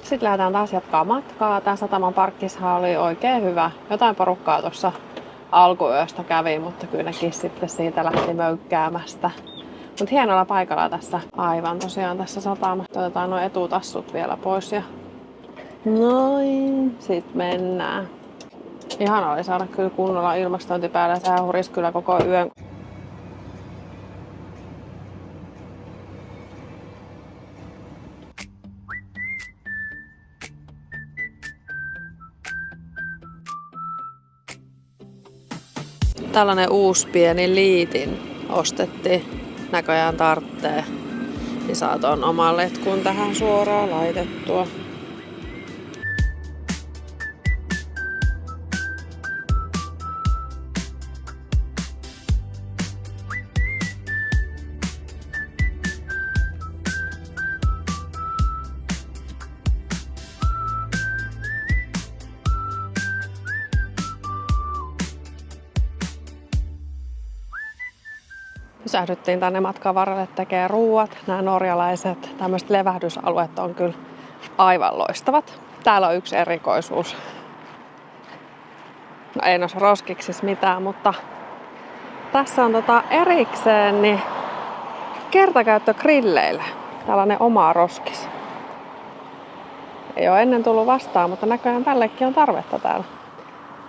Sitten lähdetään taas jatkaa matkaa. Tää sataman parkkishan oli oikein hyvä. Jotain porukkaa tuossa alkuyöstä kävi, mutta kyllä nekin sitten siitä lähti möykkäämästä. Mutta hienolla paikalla tässä aivan tosiaan tässä satamassa. Otetaan nuo etutassut vielä pois ja noin. Sitten mennään. Ihana oli saada kyllä kunnolla ilmastointi päälle. Sehän hurisi kyllä koko yön. Tällainen uusi pieni liitin ostettiin. Näköjään tarttee. Niin saa ton oman letkun tähän suoraan laitettua. Pysähdyttiin tänne matkan varrelle tekemään ruuat. Nämä norjalaiset tämmöiset levähdysalueet on kyllä aivan loistavat. Täällä on yksi erikoisuus. No ei noissa roskiksissa mitään, mutta tässä on erikseen niin kertakäyttögrilleillä tällainen oma roskis. Ei ole ennen tullut vastaan, mutta näköjään tällekin on tarvetta täällä.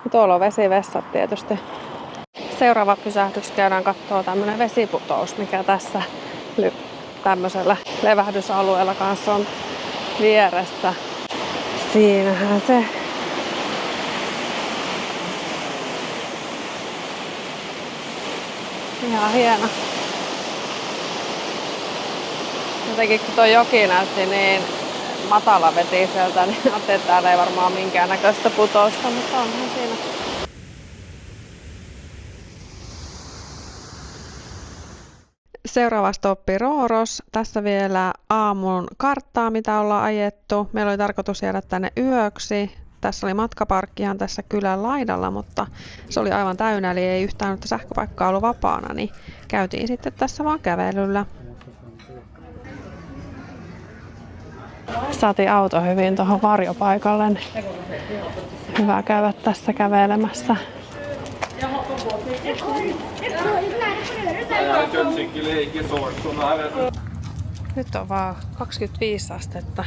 Ja tuolla on vesivessat tietysti. Seuraava pysähdys käydään katsoa tämmönen vesiputous, mikä tässä tämmöisellä levähdysalueella kanssa on vieressä. Siinähän se. Ihan hieno. Jotenkin kun tuo joki näytti niin matalavetiseltä, niin ajattelin, että täällä ei varmaan minkäännäköistä putousta, mutta onhan siinä. Seuraava stoppi Rooros. Tässä vielä aamun karttaa, mitä ollaan ajettu. Meillä oli tarkoitus jäädä tänne yöksi. Tässä oli matkaparkki ihan tässä kylän laidalla, mutta se oli aivan täynnä, eli ei yhtään nyt sähköpaikkaa ollut vapaana, niin käytiin sitten tässä vaan kävelyllä. Saatiin auto hyvin tuohon varjopaikalle, niin hyvä käydä tässä kävelemässä. Nyt on vaan 25 astetta,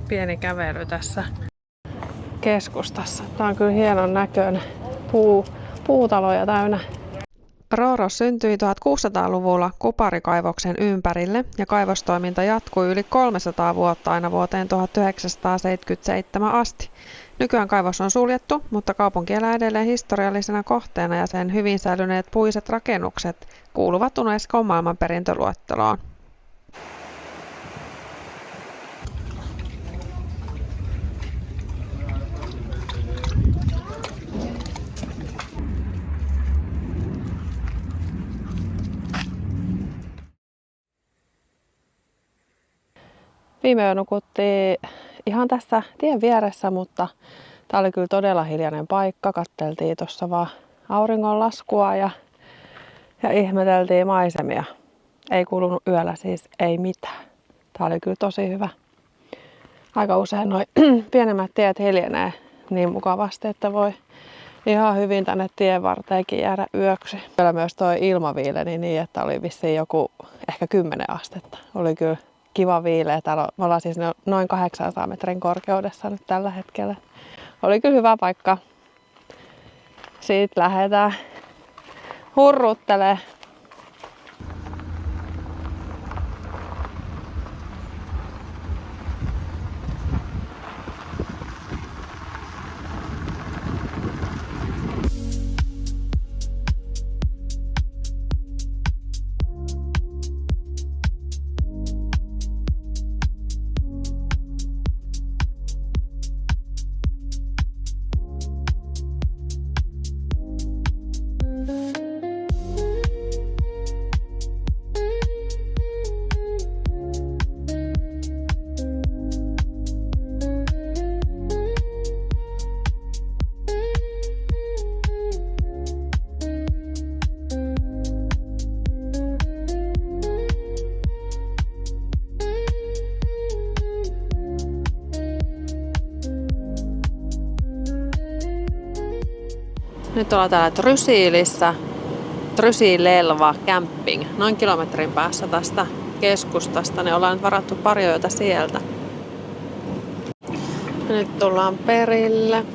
pieni kävely tässä keskustassa. Tää on kyllä hienon näköinen puutaloja täynnä. Rooros syntyi 1600-luvulla kuparikaivoksen ympärille ja kaivostoiminta jatkui yli 300 vuotta aina vuoteen 1977 asti. Nykyään kaivos on suljettu, mutta kaupunki elää edelleen historiallisena kohteena ja sen hyvin säilyneet puiset rakennukset kuuluvat Unescon maailmanperintöluetteloon. Viime yö nukuttiin ihan tässä tien vieressä, mutta tää oli kyllä todella hiljainen paikka. Katteltiin tuossa vaan auringonlaskua ja ihmeteltiin maisemia. Ei kuulunut yöllä siis ei mitään. Tää oli kyllä tosi hyvä. Aika usein noi pienemmät tiet hiljenee niin mukavasti, että voi ihan hyvin tänne tien varteenkin jäädä yöksi. Kyllä myös toi ilma viileni niin, että oli vissiin joku ehkä 10 astetta. Oli kyllä kiva viileä. Täällä me ollaan siis noin 800 metrin korkeudessa nyt tällä hetkellä. Oli kyllä hyvä paikka. Siitä lähdetään hurruttelemaan. Nyt ollaan täällä Trysiilissä. Trysilelva Camping. Noin kilometrin päässä tästä keskustasta. Ne ollaan nyt varattu pari yötä sieltä. Ja nyt tullaan perille.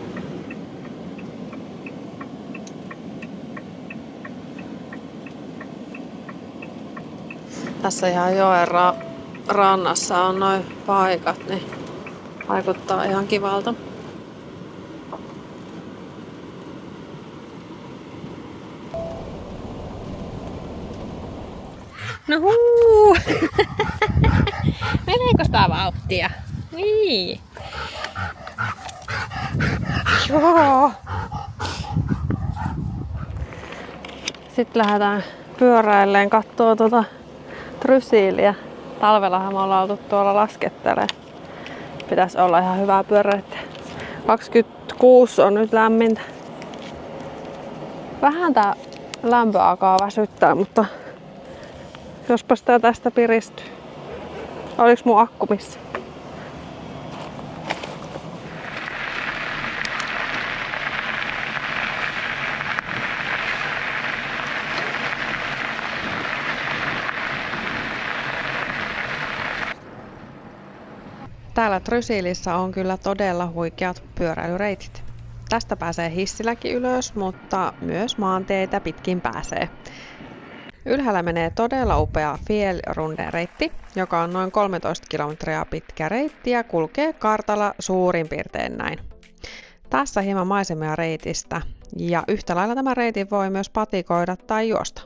Tässä ihan joen rannassa on noin paikat, niin vaikuttaa ihan kivalta. No huu! Meneekö sitä vauhtia? Niin. Joo. Sitten lähdetään pyöräilleen kattoo Trysiiliä. Talvellahan me ollaan oltu tuolla laskettelemaan. Pitäisi olla ihan hyvää pyöräilyä. 26 on nyt lämmintä. Vähän tää lämpö alkaa väsyttää, mutta jospas tää tästä piristyy. Oliks mun akku missä? Täällä Trysiilissä on kyllä todella huikeat pyöräilyreitit. Tästä pääsee hissilläkin ylös, mutta myös maanteitä pitkin pääsee. Ylhäällä menee todella upea Fjällrunden-reitti, joka on noin 13 kilometriä pitkä reitti ja kulkee kartalla suurin piirtein näin. Tässä hieman maisemia reitistä ja yhtä lailla tämä reitin voi myös patikoida tai juosta.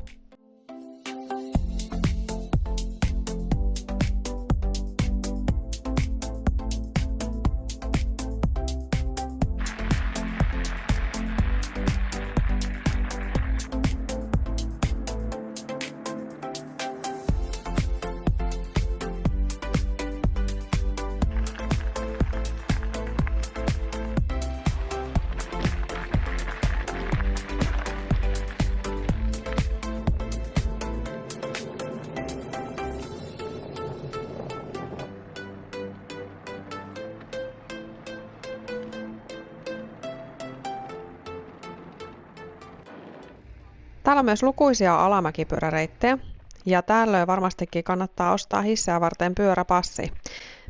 Täällä on myös lukuisia alamäkipyöräreittejä ja tällöin varmastikin kannattaa ostaa hissiä varten pyöräpassi.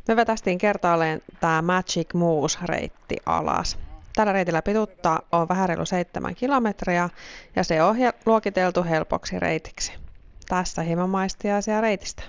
Me vetästiin kertaalleen tämä Magic Moose-reitti alas. Tällä reitillä pituutta on vähän reilu 7 kilometriä ja se on luokiteltu helpoksi reitiksi. Tässä hieman maistiaisia reitistä.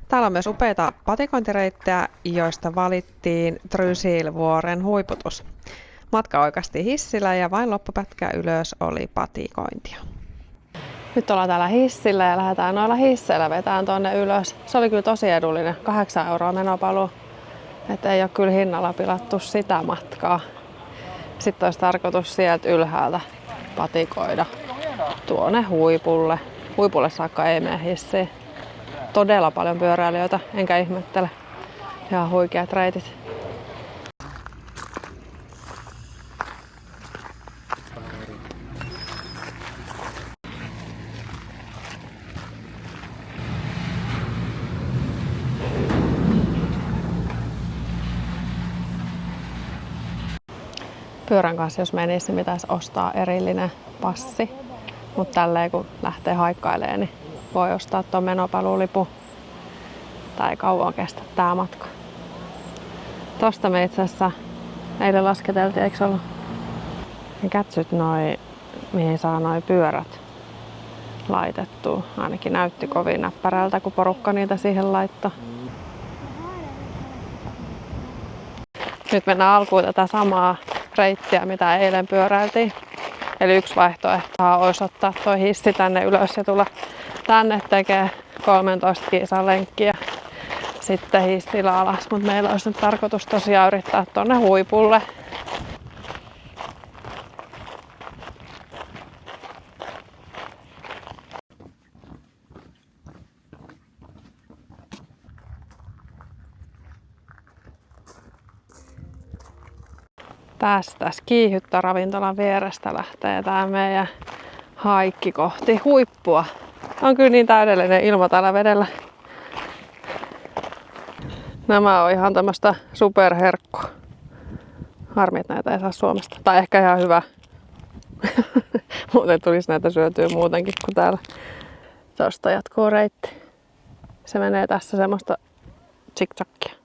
Täällä on myös upeita patikointireittejä, joista valittiin Trysilvuoren huiputus. Matka oikaistiin hissillä ja vain loppupätkä ylös oli patikointia. Nyt ollaan täällä hissillä ja lähdetään noilla hisseillä vetään tonne ylös. Se oli kyllä tosi edullinen, 8 € menopaluu. Että ei ole kyllä hinnalla pilattu sitä matkaa. Sitten olisi tarkoitus sieltä ylhäältä patikoida tuonne huipulle. Huipulle saakka ei mene hissiin. Todella paljon pyöräilijöitä, enkä ihmettele. Ihan huikeat reitit. Pyörän kanssa jos menisi, niin pitäisi ostaa erillinen passi. Mutta tälleen kun lähtee haikkailemaan, niin voi ostaa tuon menopaluulipun Tää ei kauan kestä tää matka. Tosta me itse asiassa eilen lasketeltiin, eikö ollut? Ne kätsyt mihin saa noi pyörät laitettua. Ainakin näytti kovin näppärältä, kun porukka niitä siihen laittoi. Nyt mennään alkuun tätä samaa reittiä, mitä eilen pyöräiltiin. Eli yksi vaihtoehto olisi ottaa toi hissi tänne ylös ja tulla tänne tekee 13 kilsan lenkkiä. Sitten hissillä alas, mutta meillä olisi nyt tarkoitus tosiaan yrittää tonne huipulle. Tästä Skiihyttä-ravintolan vierestä lähtee tää meidän haikki kohti huippua. On kyllä niin täydellinen ilma täällä vedellä. Nämä on ihan tämmöstä superherkkua. Harmi, että näitä ei saa Suomesta. Tai ehkä ihan hyvä. Muuten tulisi näitä syötyä muutenkin kuin täällä. Tuosta jatkuu reitti. Se menee tässä semmoista zigzaggia.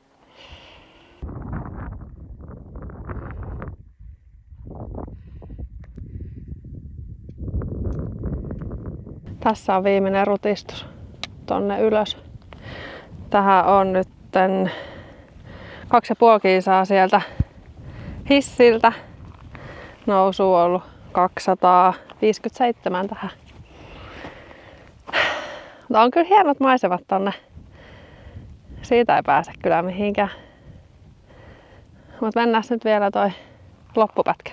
Tässä on viimeinen rutistus tonne ylös. Tähän on nyt 2,5 kilsaa sieltä hissiltä. Nousu on ollut 257 tähän. Mutta on kyllä hienot maisemat tonne. Siitä ei pääse kyllä mihinkään. Mutta mennään nyt vielä toi loppupätkä.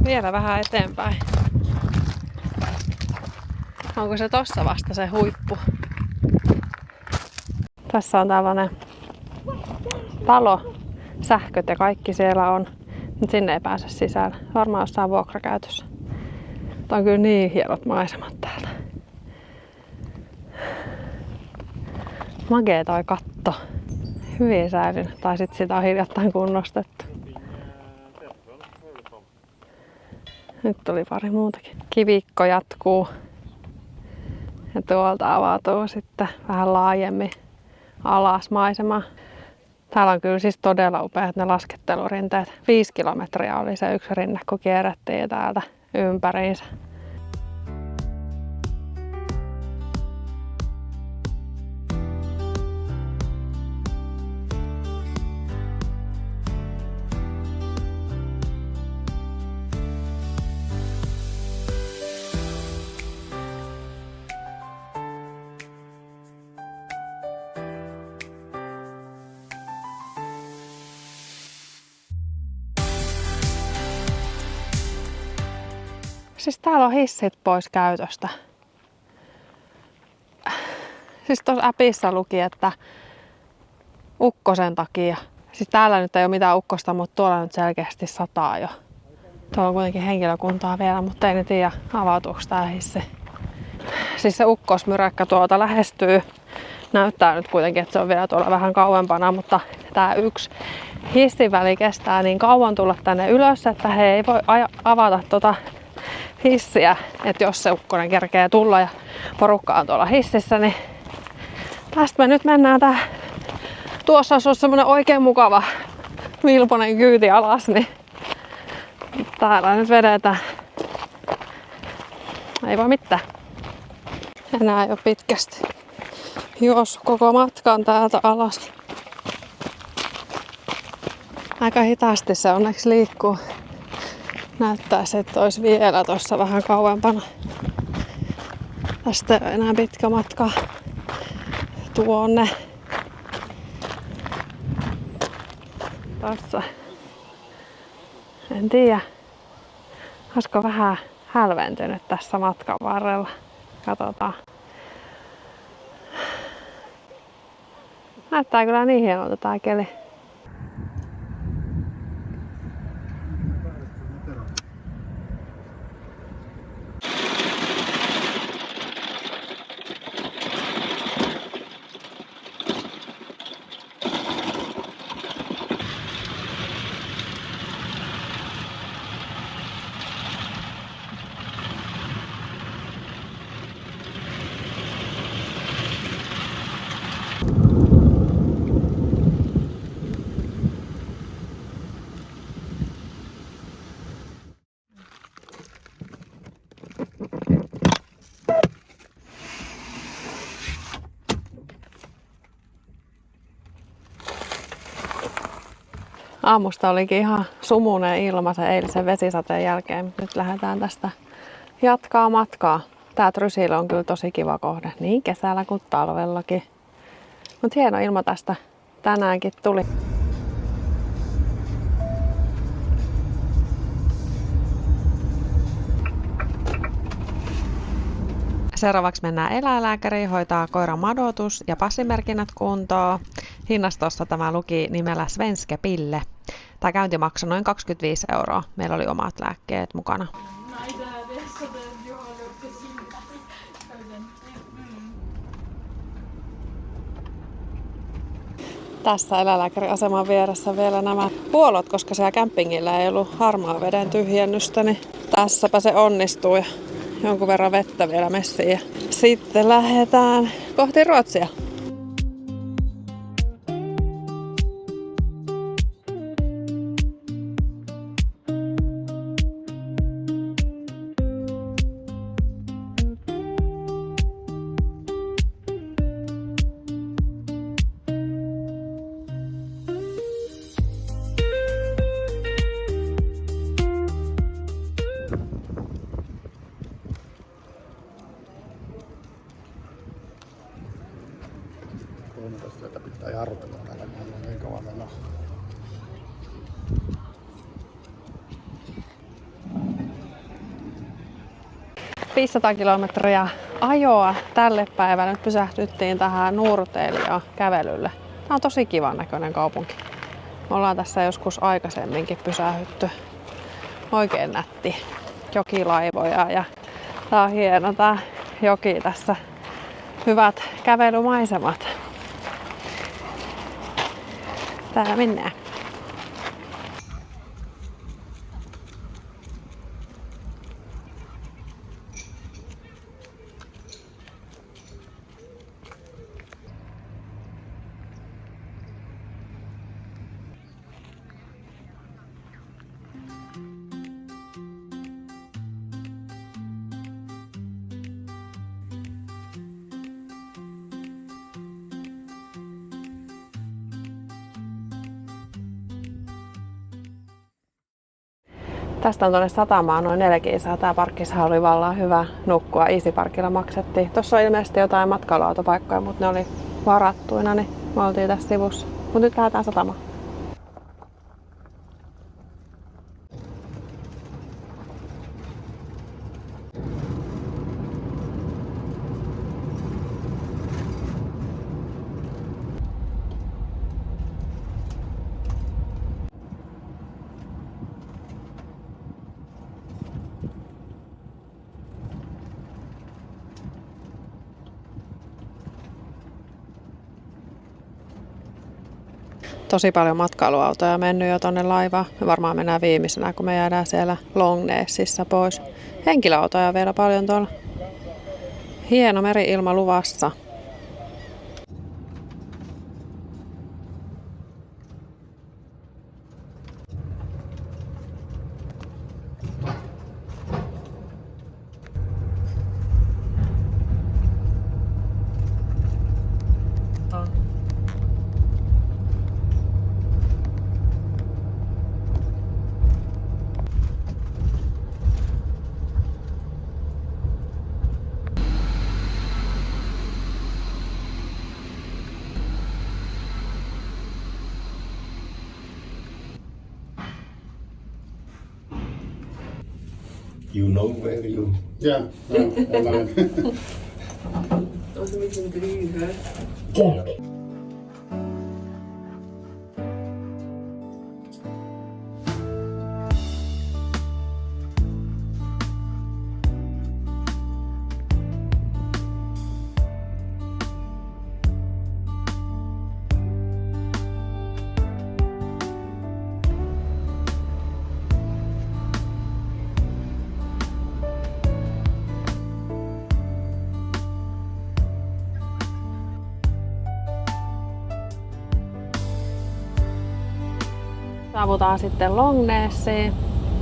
Vielä vähän eteenpäin. Onko se tossa vasta se huippu? Tässä on tällainen talo. Sähköt ja kaikki siellä on. Mutta sinne ei pääse sisään. Varmaan jossain vuokrakäytössä. Tää on kyllä niin hienot maisemat täällä. Magee toi katto. Hyvin säilynyt. Tai sit sitä on hiljattain kunnostettu. Nyt tuli pari muutakin. Kivikko jatkuu. Ja tuolta avautuu sitten vähän laajemmin alas maisema. Täällä on kyllä siis todella upeat ne laskettelurinteet. 5 kilometriä oli se yksi rinne, kun kierrettiin täältä ympäriinsä. Siis täällä on hissit pois käytöstä. Siis tuossa appissa luki, että ukkosen takia. Siis täällä nyt ei ole mitään ukkosta, mutta tuolla nyt selkeästi sataa jo. Tuolla on kuitenkin henkilökuntaa vielä, mutta ei nyt tiedä avautuuko tää hissi. Siis se ukkosmyräkkä tuolta lähestyy. Näyttää nyt kuitenkin, että se on vielä tuolla vähän kauempana, mutta tää yksi hissiväli kestää niin kauan tulla tänne ylös, että he ei voi avata tota hissiä, että jos se ukkonen kerkee tulla ja porukka on tuolla hississä, niin tästä me nyt mennään tuossa olisi semmonen oikein mukava vilponen kyyti alas, niin täällä nyt vedetään. Ei voi mitään. Enää ei ole pitkästi juossut koko matkan täältä alas. Aika hitaasti se onneksi liikkuu. Näyttäisi, että olisi vielä tuossa vähän kauempana. Tästä ei ole enää pitkä matka tuonne. Tossa. En tiedä. Olisiko vähän hälventynyt tässä matkan varrella. Katsotaan. Näyttää kyllä niin hienolta tää keli. Aamusta olikin ihan sumuinen ilma sen eilisen vesisateen jälkeen. Nyt lähdetään tästä jatkaa matkaa. Tää Trysil on kyllä tosi kiva kohde, niin kesällä kuin talvellakin. Mut hieno ilma tästä tänäänkin tuli. Seuraavaksi mennään eläinlääkäriin, hoitaa koiran madotus ja passimerkinnät kuntoon. Hinnastossa tämä luki nimellä Svenske Pille. Tämä käynti maksoi noin 25 €. Meillä oli omat lääkkeet mukana. Tässä eläinlääkäriaseman vieressä vielä nämä huolot, koska siellä kämpingillä ei ollut harmaan veden tyhjennystä, niin tässäpä se onnistuu ja jonkun verran vettä vielä messiin. Ja sitten lähdetään kohti Ruotsia. Tätä pitää jarrutella näillä mailla niin kauan mennä. – 500 kilometriä ajoa tälle päivälle. Nyt pysähdyttiin tähän Norrtälje kävelylle. Tämä on tosi kivan näköinen kaupunki. Me ollaan tässä joskus aikaisemminkin pysähdytty. Oikein nätti jokilaivoja ja tää on hieno tää joki tässä. Hyvät kävelymaisemat. Täällä mennään. Tästä on tuonne satamaan noin 4 kilsaa. Tää parkkishan oli vallan hyvä nukkua. Easy Parkilla maksettiin. Tuossa on ilmeisesti jotain matkailuautopaikkoja, mutta ne oli varattuina, niin me oltiin tässä sivussa. Mut nyt lähdetään satamaan. Tosi paljon matkailuautoja mennyt jo tonne laivaan. Me varmaan mennään viimeisenä, kun me jäädään siellä Longnessissa pois. Henkilöautoja vielä paljon tuolla. Hieno meri-ilma luvassa. You know where you... Ja, online. Och så mycket drivor. Saavutaan sitten Longnessiin.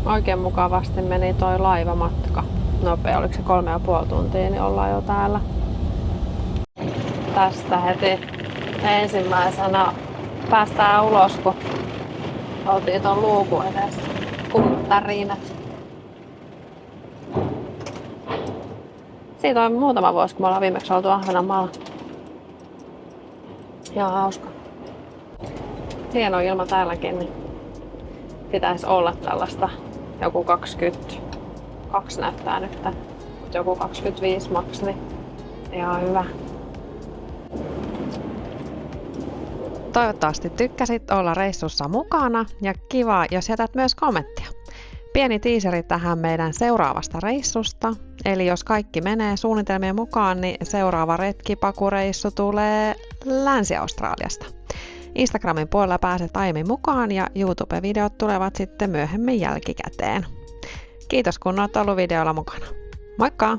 Oikein mukavasti meni toi laivamatka. Nopea, oliko se 3,5 tuntia, niin ollaan jo täällä. Tästä heti ensimmäisenä päästään ulos, kun Oltiin ton luukun edessä. Kummat tärinät. Siitä on muutama vuosi, kun me ollaan viimeksi oltu Ahvenanmaalla. Ihan hauska. Hieno ilma täälläkin, niin pitäisi olla tällaista joku 22 näyttää nyt, mutta joku 25 maks, niin ihan hyvä. Toivottavasti tykkäsit olla reissussa mukana ja kiva, jos jätät myös kommenttia. Pieni tiiseri tähän meidän seuraavasta reissusta. Eli jos kaikki menee suunnitelmien mukaan, niin seuraava retkipakureissu tulee Länsi-Australiasta. Instagramin puolella pääset aiemmin mukaan ja YouTube-videot tulevat sitten myöhemmin jälkikäteen. Kiitos kun olet ollut videolla mukana. Moikka!